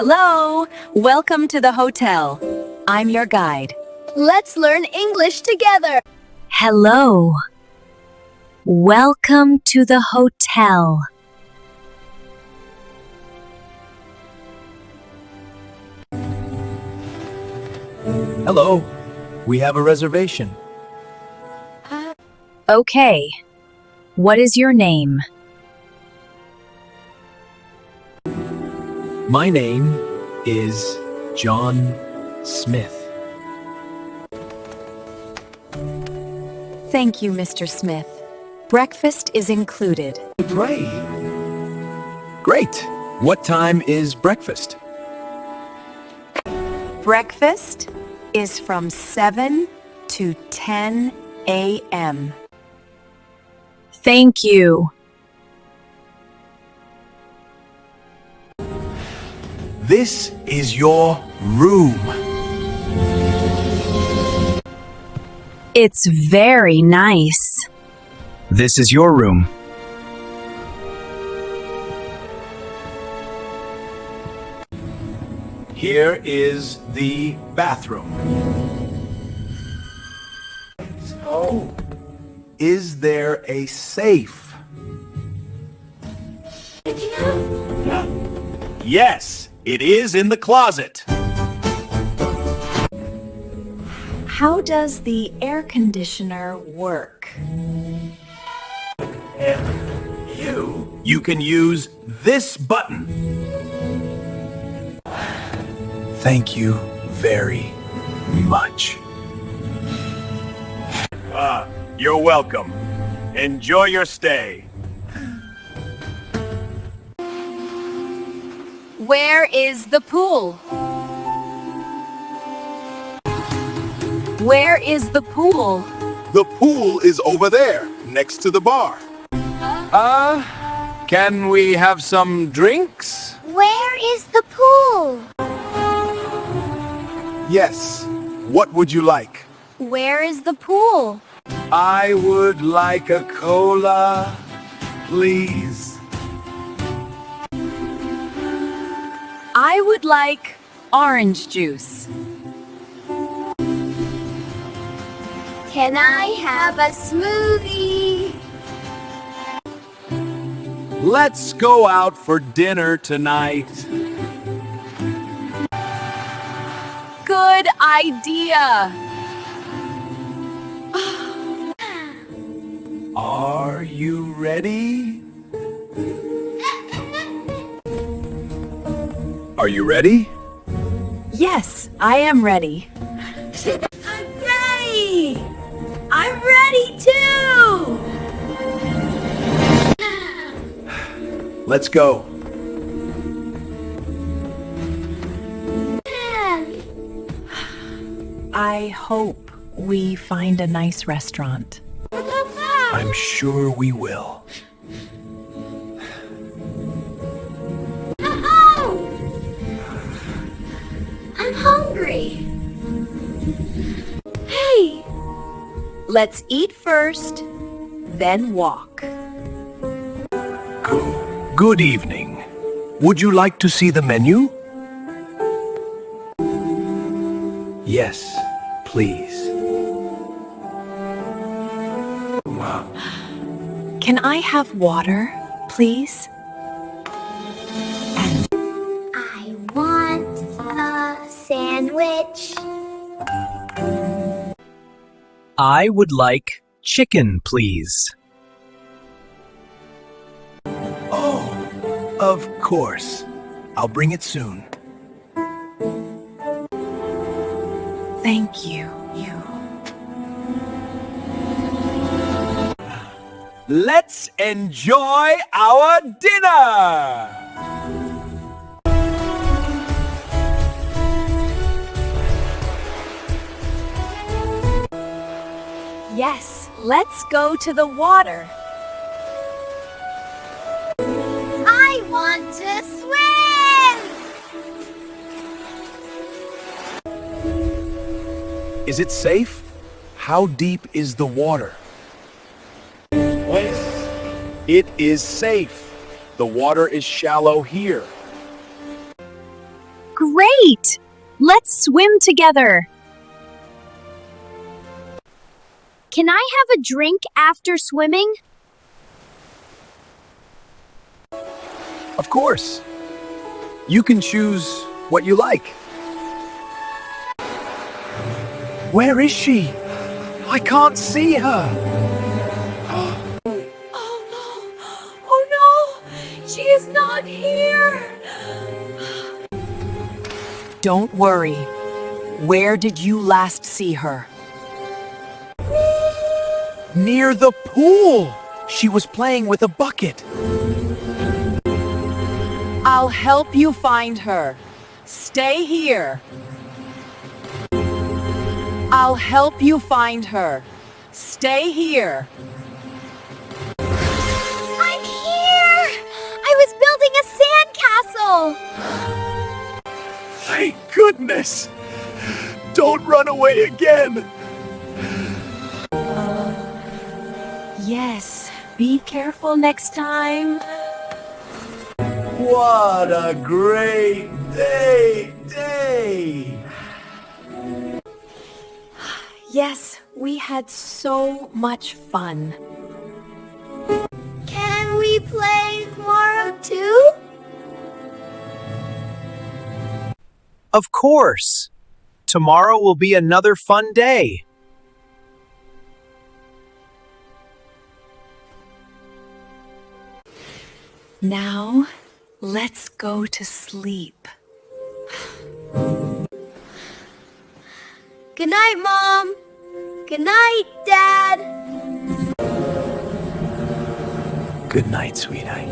Hello! Welcome to the hotel. I'm your guide. Let's learn English together. Hello. Welcome to the hotel. Hello. We have a reservation. Okay. What is your name? My name is John Smith. Thank you, Mr. Smith. Breakfast is included. Great. Great. What time is breakfast? Breakfast is from 7 to 10 a.m. Thank you. This is your room. It's very nice. This is your room. Here is the bathroom. Oh, is there a safe? Yes, it is in the closet. How does the air conditioner work? You can use this button. Thank you very much. You're welcome. Enjoy your stay. Where is the pool? Where is the pool? The pool is over there, next to the bar. Can we have some drinks? Where is the pool? Yes. What would you like? Where is the pool? I would like a cola, please. I would like orange juice. Can I have a smoothie? Let's go out for dinner tonight. Good idea. Are you ready? Are you ready? Yes, I am ready. I'm ready! I'm ready too! Let's go. I hope we find a nice restaurant. I'm sure we will. I'm hungry. Hey! Let's eat first, then walk. Good evening. Would you like to see the menu? Yes, please. Can I have water, please? I want a sandwich. I would like chicken, please. Oh, of course. I'll bring it soon. Thank you. Let's enjoy our dinner! Yes, let's go to the water. I want to swim! Is it safe? How deep is the water? It is safe. The water is shallow here. Great! Let's swim together. Can I have a drink after swimming? Of course. You can choose what you like. Where is she? I can't see her. Oh no! She is not here! Don't worry. Where did you last see her? Near the pool. She was playing with a bucket. I'll help you find her. Stay here. I'll help you find her. Stay here. I'm here! I was building a sandcastle! Thank goodness. Don't run away again. Yes, be careful next time. What a great day! Yes, we had so much fun. Can we play tomorrow too? Of course. Tomorrow will be another fun day. Now, let's go to sleep. Good night, Mom. Good night, Dad. Good night, sweetheart.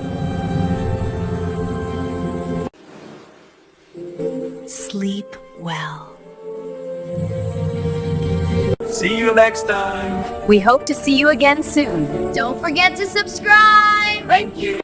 Sleep well. See you next time. We hope to see you again soon. Don't forget to subscribe. Thank you.